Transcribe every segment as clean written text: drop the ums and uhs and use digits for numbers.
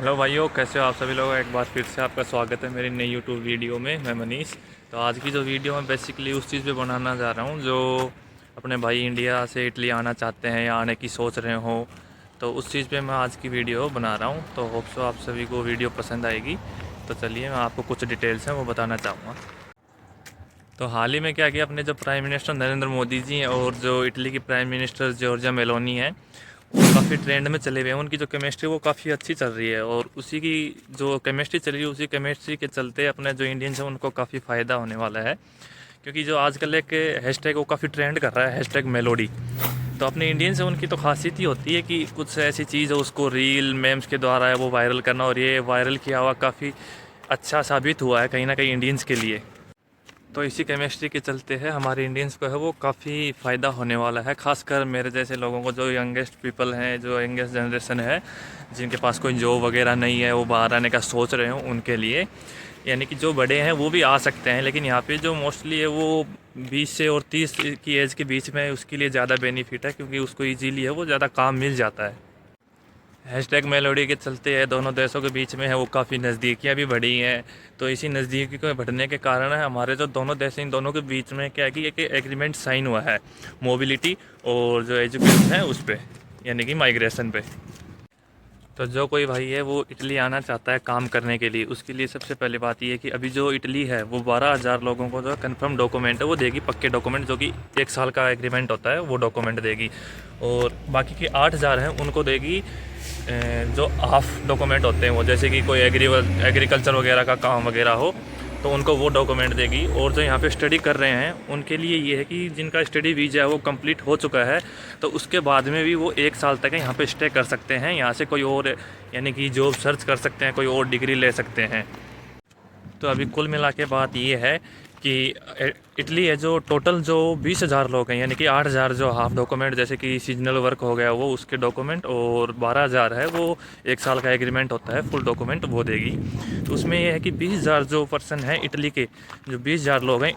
Hello भाइयों, कैसे हो आप सभी लोग। एक बार फिर से आपका स्वागत है मेरी नई यूट्यूब वीडियो में। मैं मनीष। तो आज की जो वीडियो मैं बेसिकली उस चीज़ पे बनाना चाह रहा हूँ जो अपने भाई इंडिया से इटली आना चाहते हैं या आने की सोच रहे हो। तो उस चीज़ पे मैं आज की वीडियो बना रहा हूँ। तो होप सो आप सभी को वीडियो पसंद आएगी। तो चलिए मैं आपको कुछ डिटेल्स हैं वो बताना चाहूँगा। तो हाल ही में क्या किया, अपने जो प्राइम मिनिस्टर नरेंद्र मोदी जी हैं और जो इटली की प्राइम मिनिस्टर जॉर्जिया मेलोनी है, वो काफ़ी ट्रेंड में चले हुए हैं। उनकी जो केमिस्ट्री वो काफ़ी अच्छी चल रही है और उसी की जो केमिस्ट्री चल रही है उसी केमिस्ट्री के चलते अपने जो इंडियंस हैं उनको काफ़ी फ़ायदा होने वाला है। क्योंकि जो आजकल एक हैशटैग वो काफ़ी ट्रेंड कर रहा है, हैशटैग मेलोडी। तो अपने इंडियंस हैं उनकी तो खासियत ही होती है कि कुछ ऐसी चीज़ है उसको रील मेम्स के द्वारा है वो वायरल करना, और ये वायरल किया हुआ काफ़ी अच्छा साबित हुआ है कहीं ना कहीं इंडियंस के लिए। तो इसी केमिस्ट्री के चलते है हमारे इंडियंस को है वो काफ़ी फ़ायदा होने वाला है, खासकर मेरे जैसे लोगों को, जो यंगेस्ट पीपल हैं, जो यंगेस्ट जनरेशन है, जिनके पास कोई जॉब वगैरह नहीं है, वो बाहर आने का सोच रहे हो उनके लिए। यानी कि जो बड़े हैं वो भी आ सकते हैं, लेकिन यहाँ पे जो मोस्टली है वो 20 से और 30 की एज के बीच में है, उसके लिए ज़्यादा बेनिफिट है क्योंकि उसको ईजीली है वो ज़्यादा काम मिल जाता है। हैशटैग मेलोडी के चलते है दोनों देशों के बीच में है वो काफ़ी नज़दीकियाँ भी बढ़ी हैं। तो इसी नज़दीकी के बढ़ने के कारण है हमारे जो दोनों देश हैं इन दोनों के बीच में क्या है कि एक एग्रीमेंट साइन हुआ है मोबिलिटी और जो एजुकेशन है उस पर, यानी कि माइग्रेशन पे। तो जो कोई भाई है वो इटली आना चाहता है काम करने के लिए, उसके लिए सबसे पहले बात ये है कि अभी जो इटली है वो 12,000 लोगों को जो कंफर्म डॉक्यूमेंट है वो देगी, पक्के डॉक्यूमेंट, जो कि 1 साल का एग्रीमेंट होता है वो डॉक्यूमेंट देगी। और बाकी के 8,000 हैं उनको देगी जो हाफ डॉक्यूमेंट होते हैं वो, जैसे कि कोई एग्रीकल्चर वगैरह का काम वगैरह हो तो उनको वो डॉक्यूमेंट देगी। और जो यहाँ पे स्टडी कर रहे हैं उनके लिए ये है कि जिनका स्टडी वीज़ा है वो कंप्लीट हो चुका है, तो उसके बाद में भी वो 1 साल तक यहाँ पे स्टे कर सकते हैं, यहाँ से कोई और यानी कि जॉब सर्च कर सकते हैं, कोई और डिग्री ले सकते हैं। तो अभी कुल मिला के बात ये है कि इटली है जो टोटल जो 20,000 लोग हैं, यानी कि 8,000 जो हाफ डॉक्यूमेंट जैसे कि सीजनल वर्क हो गया वो उसके डॉक्यूमेंट, और 12,000 है वो 1 साल का एग्रीमेंट होता है फुल डॉक्यूमेंट वो देगी। तो उसमें ये है कि 20,000 जो पर्सन हैं इटली के, जो 20,000 लोग हैं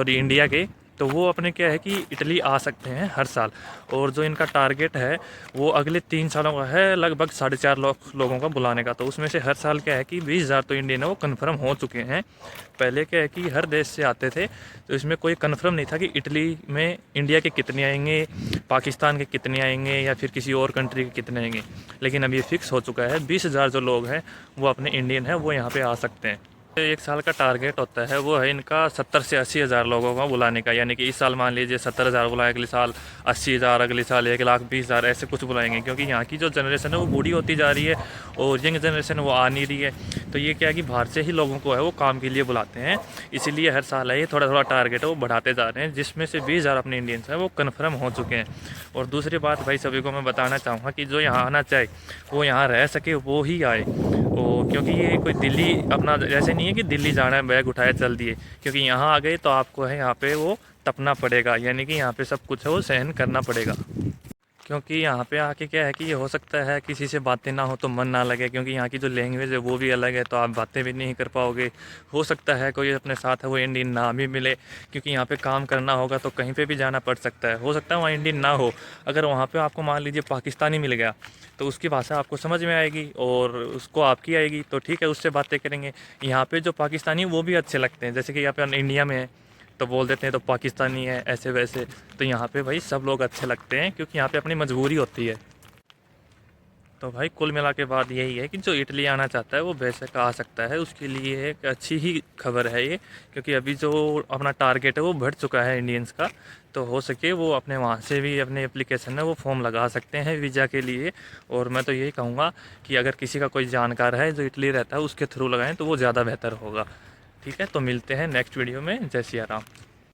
इंडिया के, तो वो अपने क्या है कि इटली आ सकते हैं हर साल। और जो इनका टारगेट है वो अगले 3 सालों का है, लगभग 4.5 लाख लोगों का बुलाने का। तो उसमें से हर साल क्या है कि 20,000 तो इंडियन है वो कन्फर्म हो चुके हैं। पहले क्या है कि हर देश से आते थे, तो इसमें कोई कन्फर्म नहीं था कि इटली में इंडिया के कितने आएंगे, पाकिस्तान के कितने आएंगे, या फिर किसी और कंट्री के कितने आएंगे। लेकिन अब ये फिक्स हो चुका है, 20,000 जो लोग हैं वो अपने इंडियन हैं वो यहाँ पे आ सकते हैं। 1 साल का टारगेट होता है वो है इनका 70 से 80,000 लोगों का बुलाने का, यानी कि इस साल मान लीजिए 70,000 बुलाए, अगले साल 80,000, अगले साल 1,20,000, ऐसे कुछ बुलाएंगे। क्योंकि यहाँ की जो जनरेशन है वो बूढ़ी होती जा रही है और यंग जनरेशन वो आ नहीं रही है। तो ये क्या है कि बाहर से ही लोगों को है वो काम के लिए बुलाते हैं, इसीलिए हर साल है ये थोड़ा थोड़ा टारगेट है वो बढ़ाते जा रहे हैं, जिसमें से 20,000 अपने इंडियंस हैं वो कन्फर्म हो चुके हैं। और दूसरी बात भाई सभी को मैं बताना चाहूँगा कि जो यहाँ आना चाहे वो यहाँ रह सके वो ही आए। क्योंकि ये कोई दिल्ली अपना जैसे नहीं है कि दिल्ली जाना है बैग उठाया चल दिए, क्योंकि यहाँ आ गए तो आपको है यहाँ पे वो तपना पड़ेगा, यानी कि यहाँ पे सब कुछ है वो सहन करना पड़ेगा। क्योंकि यहाँ पे आके क्या है कि ये हो सकता है किसी से बातें ना हो तो मन ना लगे, क्योंकि यहाँ की जो लैंग्वेज है वो भी अलग है, तो आप बातें भी नहीं कर पाओगे। हो सकता है कोई अपने साथ है वो इंडियन ना भी मिले, क्योंकि यहाँ पे काम करना होगा तो कहीं पे भी जाना पड़ सकता है। हो सकता है वहाँ इंडियन ना हो, अगर वहाँ पे आपको मान लीजिए पाकिस्तानी मिल गया तो उसकी भाषा आपको समझ में आएगी और उसको आपकी आएगी, तो ठीक है उससे बातें करेंगे। यहाँ पे जो पाकिस्तानी वो भी अच्छे लगते हैं, जैसे कि यहाँ पे इंडिया में है तो बोल देते हैं तो पाकिस्तानी है ऐसे वैसे। तो यहाँ पे भाई सब लोग अच्छे लगते हैं क्योंकि यहाँ पे अपनी मजबूरी होती है। तो भाई कुल मिला के बात यही है कि जो इटली आना चाहता है वो बेशक आ सकता है, उसके लिए एक अच्छी ही खबर है ये। क्योंकि अभी जो अपना टारगेट है वो बढ़ चुका है इंडियंस का, तो हो सके वो अपने वहाँ से भी अपने एप्लीकेशन है वो फॉर्म लगा सकते हैं वीज़ा के लिए। और मैं तो यही कहूँगा कि अगर किसी का कोई जानकार है जो इटली रहता है उसके थ्रू लगाएं तो वो ज़्यादा बेहतर होगा। ठीक है, तो मिलते हैं नेक्स्ट वीडियो में। जय सिया राम।